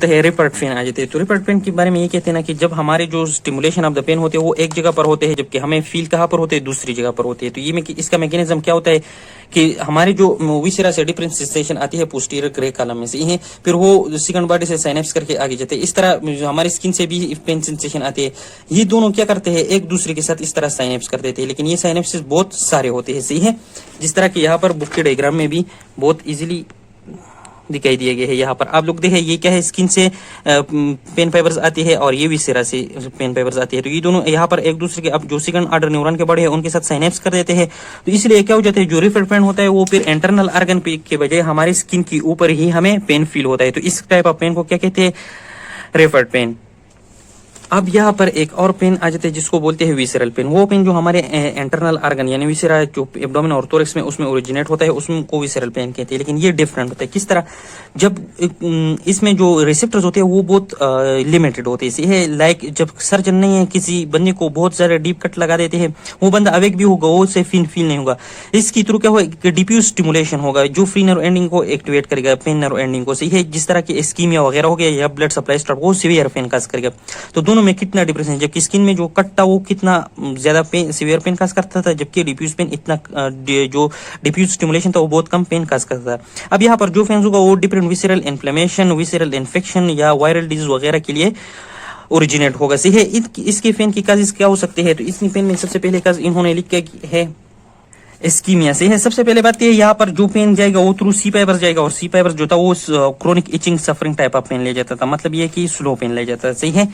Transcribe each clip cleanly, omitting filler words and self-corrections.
है report pen आ जाते हैं। तो रिपर्ट पेन के बारे में ये कहते हैं ना कि जब हमारे जो स्टिमुलेशन ऑफ द पेन होते हैं वो एक जगह पर होते हैं, जबकि हमें फील कहाँ पर होते हैं, दूसरी जगह पर होते हैं। तो ये में इसका मैकेनिज्म क्या होता है कि हमारे जो विसेरा से डिफरेंट सेंसेशन आती है पोस्टीरियर ग्रे कॉलम में से ही, फिर वो सेकंड बॉडी से साइनेप्स करके आगे जाते हैं। इस तरह हमारी स्किन से भी पेन सेंसेशन आती है। ये दोनों क्या करते हैं, एक दूसरे के साथ इस तरह साइनेप्स कर देते हैं, लेकिन ये साइनेप्स बहुत सारे होते हैं, सही है। जिस तरह की यहाँ पर बुक के डायग्राम में भी बहुत इजीली दिखाई दिए गए हैं। यहाँ पर आप लोग देखें, ये क्या है, स्किन से पेन फाइबर्स आती है और ये विसेरा से पेन फाइबर्स आती है। तो ये दोनों यहाँ पर एक दूसरे के, अब जो सेकंड ऑर्डर न्यूरॉन के बड़े हैं उनके साथ साइनेप्स कर देते हैं। तो इसलिए क्या हो जाता है, जो रिफर पेन होता है वो फिर इंटरनल ऑर्गन के बजाय हमारी स्किन की ऊपर ही हमें पेन फील होता है। तो इस टाइप ऑफ पेन को क्या कहते हैं, रेफर्ड पेन। अब यहाँ पर एक और पेन आ जाते हैं जिसको बोलते हैं विसरल पेन। वो पेन जो हमारे इंटरनल ऑर्गन यानी विसेरा जो एब्डोमेन और थोरैक्स में उसमें ओरिजिनेट होता है, उसको विसरल पेन कहते हैं। लेकिन ये डिफरेंट होता है। किस तरह, जब इसमें जो रिसेप्टर्स होते हैं वो बहुत लिमिटेड होते हैं। है लाइक जब सर्जन नहीं है, किसी बंदे को बहुत ज्यादा डीप कट लगा देते हैं, वो बंदा अवेक भी होगा, वो उसे फील नहीं होगा। इसकी थ्रू क्या होगा, डिफ्यूज स्टिमुलेशन होगा जो फ्री नर्व एंडिंग को एक्टिवेट करेगा, पेन नर्व एंडिंग को। सही है, जिस तरह की इस्कीमिया वगैरह हो गया या ब्लड सप्लाई स्टार्ट, वो सीवियर पेन काज करेगा। तो दोनों में कितना डिफरेंस है, जबकि स्किन में जो कट था वो कितना ज्यादा पेन सीवियर पेन काज करता था, जबकि डिफ्यूज पेन इतना जो डिफ्यूज स्टिमुलेशन था वो बहुत कम पेन काज करता था। अब यहाँ पर जो पेन होगा वो different visceral inflammation, visceral infection या वायरल डिजीज वगैरह के लिए ओरिजिनेट होगा। सही है, इसके पेन की काजेस क्या हो सकते हैं। तो इस पेन में सबसे पहले काज इन्होंने लिखा है इस्कीमिया से है। सबसे पहले बात ये, यहाँ पर जो पेन जाएगा वो थ्रू सी फाइबर्स जाएगा, और सी फाइबर्स जो था वो chronic itching suffering type of pain ले जाता था। मतलब ये कि स्लो पेन ले जाता था। सही है।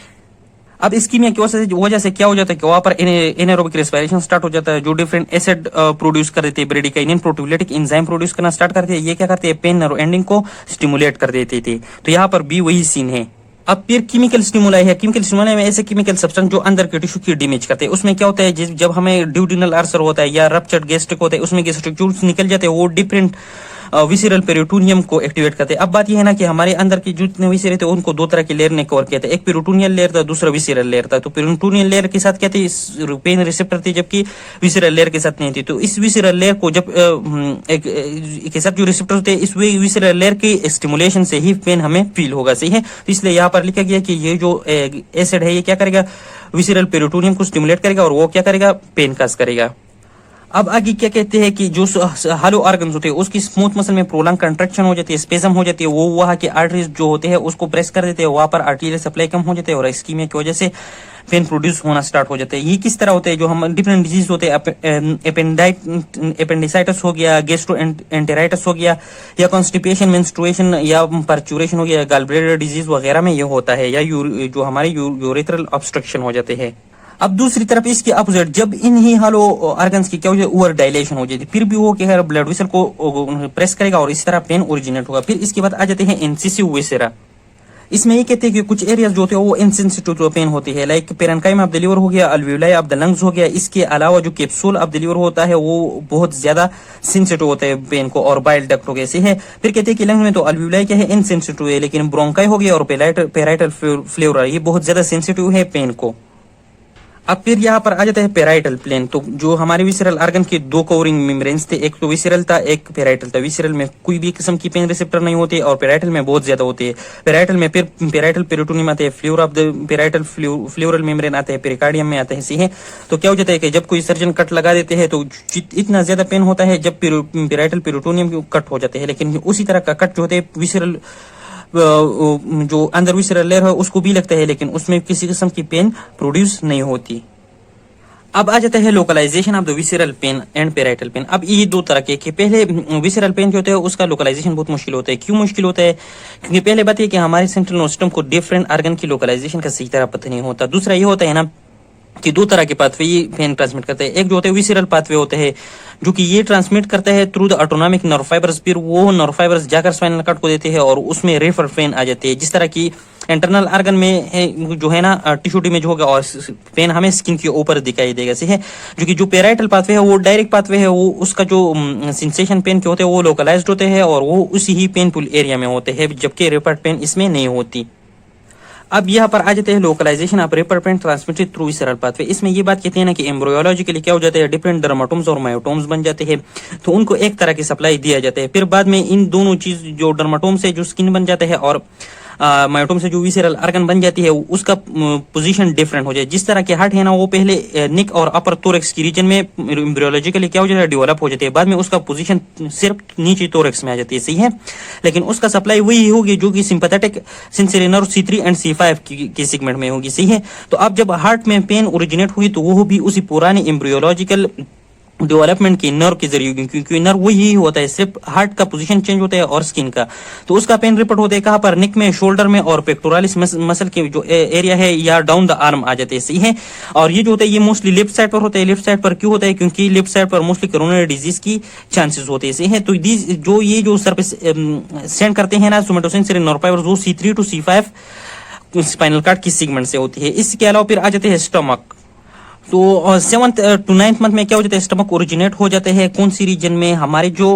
अब इस्कीमिया की वजह से क्या हो जाता है कि वहां पर एनारोबिक रेस्पिरेशन स्टार्ट हो जाता है, जो डिफरेंट एसिड प्रोड्यूस कर देते हैं, ब्रेडिकाइनिन प्रोटीओलिटिक एंजाइम प्रोड्यूस करना स्टार्ट करते हैं। ये क्या करते हैं, पेन नर्व एंडिंग को स्टिमुलेट कर देते थे। तो यहाँ पर भी वही सीन है। अब फिर केमिकल स्टिमुलाई है। केमिकल स्टिमुलाई में ऐसे केमिकल सब्सटेंस जो अंदर के टिश्यू की डैमेज करते हैं। उसमें क्या होता है, जब हमें ड्यूडिनल अल्सर होता है या रप्चर्ड गैस्ट्रिक होता है, उसमें गैस्ट्रिक जूस निकल जाते हैं, वो डिफरेंट विसेरल पेरिटोनियम को एक्टिवेट करते हैं। अब बात यह है ना कि हमारे अंदर के जितने विसेरे थे उनको दो तरह के लेयर ने कवर किया था, एक पेरिटोनियल लेयर था, दूसरा विसेरल लेयर था। तो पेरिटोनियल लेयर के साथ क्या थे, पेन रिसेप्टर थे, जबकि विसेरल लेयर के साथ नहीं थी। तो इस विसेरल लेयर को जब एक के साथ जो रिसेप्टर होते हैं, इस विसेरल लेयर के स्टिमुलेशन से ही पेन हमें फील होगा। सही है। तो इसलिए यहाँ पर लिखा गया कि ये जो एसिड है ये क्या करेगा, विसेरल पेरिटोनियम को स्टिमुलेट करेगा और वो क्या करेगा, पेन काज करेगा। अब आगे क्या कहते हैं कि जो हालो ऑर्गन्स होते हैं उसकी स्मूथ मसल में प्रोलॉन्ग कंट्रैक्शन हो जाती है, स्पेजम हो जाती है, वो वहां के आर्टरीज जो होते हैं उसको प्रेस कर देते हैं, वहां पर आर्टेरियल सप्लाई कम हो जाते हैं और इस्कीमिया की वजह से पेन प्रोड्यूस होना स्टार्ट हो जाते हैं। ये किस तरह होते हैं, जो हम डिफरेंट डिजीज होते हैं, एपेंडिसाइटिस हो गया, गैस्ट्रोएंटेराइटिस हो गया, या कॉन्स्टिपेशन, मेंस्ट्रुएशन या परचुरेशन हो गया, गॉलब्लैडर डिजीज वगैरह में ये होता है, या जो हमारे यूरेथ्रल ऑब्स्ट्रक्शन हो जाते हैं। अब दूसरी तरफ इसके अपोजिट, जब इन ही हालो ऑर्गन्स की क्या हो जाए, ओवर डायलेशन हो जाती है, फिर भी वो क्या ब्लड वेसल को प्रेस करेगा और इस तरह पेन ओरिजिनेट होगा। फिर इसके बाद आ जाते हैं इंसिसिव विसेरा। इसमें ये कहते हैं कि कुछ एरियाज जो होते हैं वो इनसेंसिटिव पेन होती है, लाइक पेरेन्काइम ऑफ द लिवर हो गया, अल्वेओलाई ऑफ द लंग्स हो गया। इसके अलावा जो कैप्सूल ऑफ द लिवर होता है वो बहुत ज्यादा सेंसिटिव होता है पेन को, और बाइल डक्ट हो गया। ऐसे है। फिर कहते हैं कि लंग में तो अल्वेओलाई क्या है, इनसेंसिटिव है, लेकिन ब्रोंकाई हो गया और पेराइटल फ्लोरा ये बहुत ज्यादा सेंसिटिव है पेन को। अब फिर यहाँ पर आ जाता है पेराइटल प्लेन। तो जो हमारे विसेरल ऑर्गन के दो कवरिंग मेम्ब्रेन्स थे, एक तो विसेरल था, एक पेराइटल था। विसेरल में कोई भी किस्म की पेन रिसेप्टर नहीं होती और पेराइटल में बहुत ज्यादा होती है। पेराइटल में फिर पेराइटल पेरिटोनियम आते हैं, floor of the parietal floral membrane आते हैं, पेरिकार्डियम में आते हैं। सही है। तो क्या हो जाता है कि जब कोई सर्जन कट लगा देते हैं तो इतना ज्यादा पेन होता है जब पेराइटल पेरिटोनियम कट हो जाते हैं, लेकिन उसी तरह का कट जो होते हैं विसेरल जो अंदर विसेरल लेयर है उसको भी लगता है, लेकिन उसमें किसी किस्म की पेन प्रोड्यूस नहीं होती। अब आ जाता है localisation of the visceral pain and parietal pain. अब ये दो तरह के पहले विसेरल पेन जो होता है उसका लोकलाइजेशन बहुत मुश्किल होता है। क्यों मुश्किल होता है, क्योंकि पहले बात है कि हमारे सेंट्रल नर्वस सिस्टम को डिफरेंट ऑर्गन की लोकलाइजेशन का सही तरह पता नहीं होता। दूसरा ये होता है ना कि दो तरह के पाथवे ये पेन ट्रांसमिट करते हैं। एक जो होते हैं विसेरल पाथवे होते हैं जो कि ये ट्रांसमिट करता है through the autonomic nerve fibres, फिर वो नर्व फाइबर्स जाकर स्पाइनल कॉर्ड को देते हैं और उसमें रेफर पेन आ जाते हैं। जिस तरह की इंटरनल ऑर्गन में है, जो है ना टिश्यू डैमेज होगा और पेन हमें स्किन के ऊपर दिखाई देगा। सही है। जो कि जो पेराइटल पाथवे है वो डायरेक्ट पाथवे है, वो उसका जो सेंसेशन पेन के होते हैं वो लोकलाइज्ड होते हैं और वो उसी ही पेनफुल एरिया में होते हैं, जबकि रेफर पेन इसमें नहीं होती। अब यहाँ पर आ जाते हैं localisation of referred pain transmitted through visceral pathway. इसमें ये बात कहते हैं ना कि एम्ब्रियोलॉजिकली क्या हो जाता है, डिफरेंट डर्माटोम्स और मायोटोम्स बन जाते हैं, तो उनको एक तरह की सप्लाई दिया जाता है। फिर बाद में इन दोनों चीज जो डर्माटोम्स है जो स्किन बन जाता है और मायोटोम से जो विसेरल ऑर्गन बन जाती है उसका पोजीशन डिफरेंट हो जाए। जिस तरह के हार्ट है ना वो पहले निक और अपर थोरैक्स की रीजन में एम्ब्रियोलॉजिकली क्या हो जाता है, डेवलप हो जाती है, बाद में उसका पोजीशन सिर्फ नीचे थोरैक्स में आ जाती है, सही है। लेकिन उसका सप्लाई वही होगी जो कि sympathetic sensory nerve C3 and C5 की सेगमेंट में होगी, सही है। तो अब जब हार्ट में पेन ओरिजिनेट हुई तो वो भी उसी पुरानी एम्ब्रियोलॉजिकल डेवलपमेंट की नर्व के जरिए, क्योंकि नर्व वही होता है, सिर्फ हार्ट का पोजीशन चेंज होता है और स्किन का। तो उसका पेन रिपोर्ट होता है कहाँ पर, नेक में, शोल्डर में और पेक्टोरालिस मसल के जो एरिया है या डाउन द आर्म आ जाते हैं, सही है। और ये जो होता है ये मोस्टली लेफ्ट साइड पर होता है। लेफ्ट साइड पर क्यों होता है, क्योंकि लेफ्ट साइड पर मोस्टली कोरोनरी डिजीज की चांसेस होते हैं, सही है। तो ये जो सर्विस सेंड करते हैं ना सोमेटोसेंसरी नर्व फाइबर वो C3 to C5 spinal cord की सेगमेंट से होती है। इसके अलावा फिर आ जाते हैं स्टमक। तो 7th to 9th मंथ में क्या हो जाता है, स्टमक ओरिजिनेट हो जाते हैं कौन सी रीजन में, हमारे जो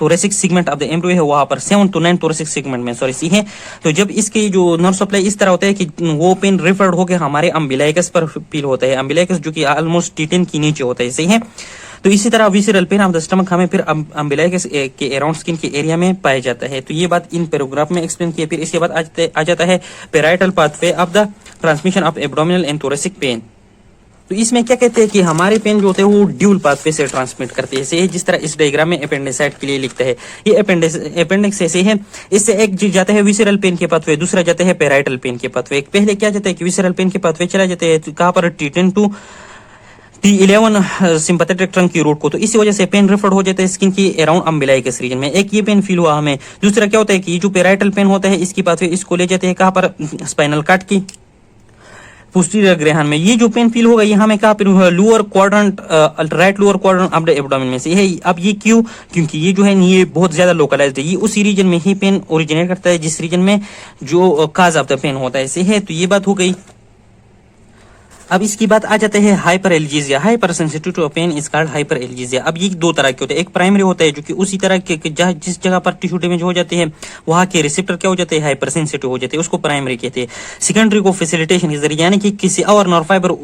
thoracic segment of the embryo है वहां पर 7th to 9th thoracic segment में, सॉरी, सी है। तो जब इसकी जो नर्व सप्लाई इस तरह होता है कि वो पेन रिफर्ड होकर हमारे अम्बिलाइकस पर फील होता है, अम्बिलाइकस जो कि ऑलमोस्ट टीटेन की नीचे होता है, सही है। तो इसी तरह visceral pain of the stomach हमें फिर अम्बिलाइकस के अराउंड स्किन के एरिया में पाया जाता है। तो ये बात इन पैराग्राफ में एक्सप्लेन की है। फिर इसके बाद आ जाता है parietal pathway of the transmission of abdominal and thoracic pain. तो इसमें क्या कहते हैं कि हमारे पेन जो होते हैं वो ड्यूल पाथवे से ट्रांसमिट करते हैं, ऐसे जिस तरह इस डायग्राम में अपेंडिसाइट के लिए लिखता है। ये अपेंडिक्स ऐसे है, इससे एक जाता है विसरल पेन के पाथवे, दूसरा जाता है पैराइटल पेन के पाथवे। पहले क्या जाता है कि विसरल पेन के पाथवे चला जाता है कहाँ पर, T10 to T11 sympathetic trunk की रूट को। तो इसी वजह से पेन रिफर्ड हो जाता है स्किन की अराउंड अम्बिलाइकस रीजन में। एक ये पेन फील हुआ हमें। दूसरा क्या होता है कि ये जो पैराइटल पेन होता है इसकी पाथवे इसको ले जाते हैं कहाँ पर, स्पाइनल कार्ड की पोस्टीरियर ग्रैहन में। ये जो पेन फील होगा ये हमें कहाँ पर, lower quadrant, right lower quadrant of the abdomen में से है। अब ये क्यों, क्योंकि ये जो है ये बहुत ज्यादा लोकलाइज्ड है, ये उसी रीजन में ही पेन ओरिजिनेट करता है जिस रीजन में जो काज ऑफ द पेन होता है, सही है। तो ये बात हो गई। अब इसकी बात आ जाते हैं hyperalgesia. Hypersensitivity of pain is called hyperalgesia. अब ये दो तरह के होते हैं, एक प्राइमरी होता है जो कि उसी तरह के जिस जगह पर टिश्यू डैमेज हो जाते हैं वहां के रिसेप्टर क्या हो जाते हैं, हाइपर सेंसिटिव हो जाते हैं, उसको प्राइमरी कहते हैं। सेकेंडरी को फैसिलिटेशन के जरिए, यानी कि किसी और नर्व फाइबर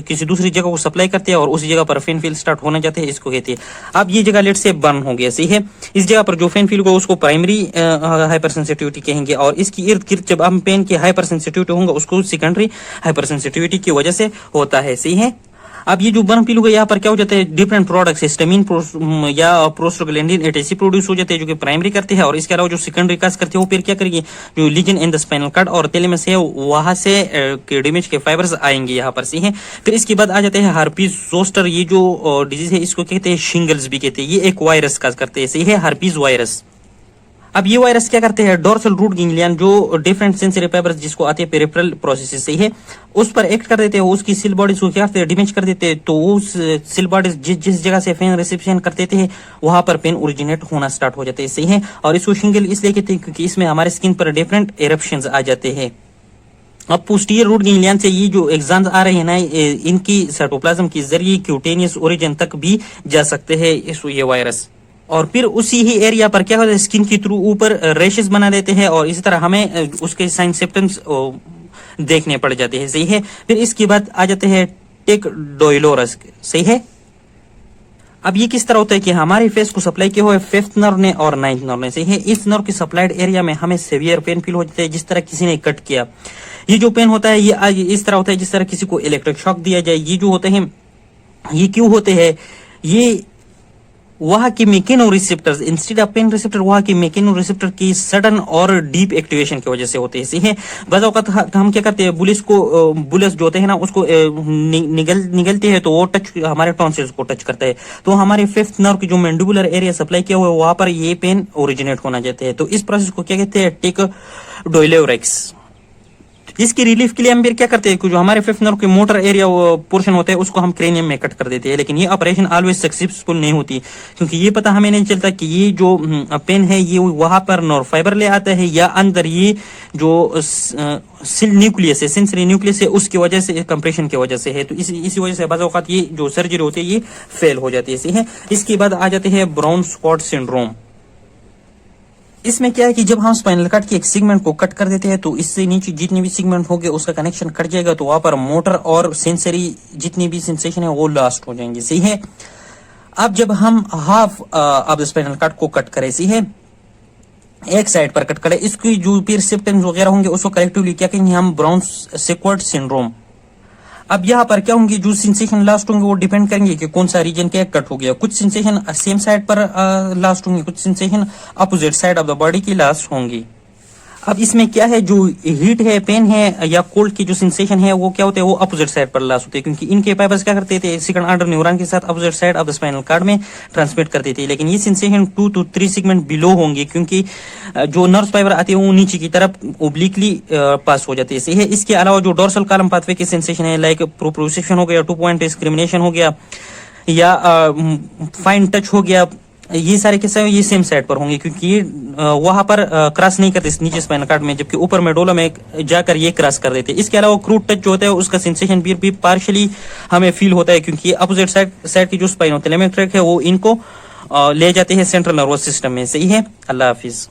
किसी दूसरी जगह को सप्लाई करते हैं और उसी जगह पर फेन फील स्टार्ट होना जाते हैं, इसको कहते हैं। अब ये जगह लेट से बर्न हो गया, सही है। इस जगह पर जो फेन फील होगा उसको प्राइमरी हाइपर सेंसिटिविटी कहेंगे, और इसकी इर्द गिर्द जब हम पेन की हाइपर सेंसिटिविटी होगा उसको सेकेंडरी हाइपर सेंसिटिविटी की वजह से होता है, सही है। अब ये जो बर्न फील होगा यहाँ पर क्या हो जाता है, डिफरेंट प्रोडक्ट्स हिस्टामिन या प्रोस्टाग्लैंडिन एटीसी प्रोड्यूस हो जाते हैं जो कि प्राइमरी करते हैं, और इसके अलावा जो सेकेंडरी काज करते हैं वो फिर क्या करेंगे, जो lesion in the spinal cord और थैलेमस है वहां से डैमेज के फाइबर्स आएंगे यहाँ पर, सही है। फिर इसके बाद आ जाते हैं हार्पीज जोस्टर। ये जो डिजीज है इसको कहते हैं शिंगल्स भी कहते हैं, ये एक वायरस काज करते हैं, सही है, हार्पीज वायरस। अब ये वायरस क्या करते हैं, डोर्सल रूट गैंग्लियन जो डिफरेंट सेंसरी फाइबर्स जिसको आते हैं पेरिफेरल प्रोसेस, सही है, उस पर एक्ट कर देते हैं, उसकी सेल बॉडीज को क्या करते हैं, डैमेज कर देते हैं। तो उस सेल बॉडीज जिस जगह से पेन रिसेप्शन करते थे वहां पर पेन ओरिजिनेट होना स्टार्ट हो जाते हैं, सही है। और इसको शिंगल इसलिए कहते हैं क्योंकि इसमें हमारे स्किन पर डिफरेंट एरप्शंस आ जाते हैं। अब पोस्टीरियर रूट गैंग्लियन से ये जो एग्जाम्स आ रहे हैं ना, इनकी साइटोप्लाज्म के जरिए क्यूटेनियस ओरिजिन तक भी जा सकते हैं ये वायरस। और फिर उसी ही एरिया पर क्या होता है, स्किन के थ्रू ऊपर रैशेस बना देते हैं और इसी तरह हमें उसके साइन सिम्टम्स देखने पड़ जाते हैं, सही है। फिर इसके बाद आ जाते हैं टेक्डोइलोरस, सही है। अब ये किस तरह होता है कि हमारे फेस को सप्लाई किया हुआ है 5th नर्व ने और 9th नर्व ने, सही है। इस नर्व के सप्लाइड एरिया में हमें सेवियर पेन फील हो जाता है जिस तरह किसी ने कट किया। ये जो पेन होता है ये इस तरह होता है जिस तरह किसी को इलेक्ट्रिक शॉक दिया जाए। ये जो होते हैं ये क्यों होते हैं, ये वहां की mechanoreceptors instead of pain receptor, वहां की मैकेनो रिसेप्टर की सडन और डीप एक्टिवेशन की वजह से होते हैं, सही है। बस औकात हम क्या करते हैं, बुलिस जो होते हैं ना उसको निगलते हैं तो वो टच हमारे टॉन्सिल्स को टच करता है, तो हमारे 5th नर्व की जो मैंडिबुलर एरिया सप्लाई किया हुआ है वहां पर ये पेन ओरिजिनेट होना जाते हैं। तो इस प्रोसेस को क्या कहते हैं, टेक्डोइलोरेक्स। इसकी रिलीफ के लिए हम फिर क्या करते हैं, जो हमारे 5th नर्व के मोटर एरिया पोर्शन होता है उसको हम क्रेनियम में कट कर देते हैं, लेकिन ये ऑपरेशन ऑलवेज सक्सेसफुल नहीं होती क्योंकि ये पता हमें नहीं चलता कि ये जो पेन है ये वहां पर नर्व फाइबर ले आता है या अंदर ये जो न्यूक्लियस है, सेंसरी न्यूक्लियस है, उसकी वजह से कंप्रेशन की वजह से है। तो इसी वजह से बाज़ औक़ात ये जो सर्जरी होती है ये फेल हो जाती है, सही है। इसके बाद आ जाते हैं ब्राउन स्पॉट सिंड्रोम। इसमें क्या है कि जब हम स्पाइनल कार्ड की एक सेगमेंट को कट कर देते हैं तो इससे नीचे जितनी भी सेगमेंट होगी उसका कनेक्शन कट जाएगा, तो वहां पर मोटर और सेंसरी जितनी भी सेंसेशन है वो लॉस्ट हो जाएंगे, सही है। अब जब हम half of the spinal cord को कट करें, सही है, एक साइड पर कट करे, इसकी जो भी रिसेप्टर्स वगैरह होंगे उसको कलेक्टिवली क्या कहेंगे हम, ब्राउन सेक्वर्ड सिंड्रोम। अब यहाँ पर क्या होंगे, जो सेंसेशन लास्ट होंगे वो डिपेंड करेंगे कि कौन सा रीजन क्या कट हो गया। कुछ सेंसेशन सेम साइड पर लास्ट होंगे, कुछ sensation opposite side of the body की लास्ट होंगी। अब इसमें क्या है, जो हीट है, पेन है या कोल्ड की जो सेंसेशन है वो क्या होते हैं, वो अपोजिट साइड पर लास्ट होते हैं, क्योंकि इनके फाइबर्स क्या करते थे, सेकंड ऑर्डर न्यूरॉन के साथ opposite side of the spinal cord में ट्रांसमिट करते थे। लेकिन ये सेंसेशन 2 to 3 सेगमेंट बिलो होंगे, क्योंकि जो नर्व फाइबर आते हैं वो नीचे की तरफ ओब्लिकली पास हो जाते हैं। इसके अलावा जो डोर्सल कॉलम पाथवे के सेंसेशन है, लाइक प्रोप्रोसेशन हो गया, 2 पॉइंट डिस्क्रिमिनेशन हो गया, या फाइन टच हो गया, ये सारे किस्से ये सेम साइड पर होंगे, क्योंकि ये वहां पर क्रॉस नहीं करते नीचे स्पाइनल कार्ड में, जबकि ऊपर मेडोला में जाकर ये क्रॉस कर देते हैं। इसके अलावा क्रूड टच जो होता है उसका सेंसेशन भी पार्शियली हमें फील होता है, क्योंकि अपोजिट साइड की जो स्पाइनोथैलेमिक ट्रैक्ट है वो इनको ले जाते हैं सेंट्रल नर्वस सिस्टम में। सही है, अल्लाह हाफिज।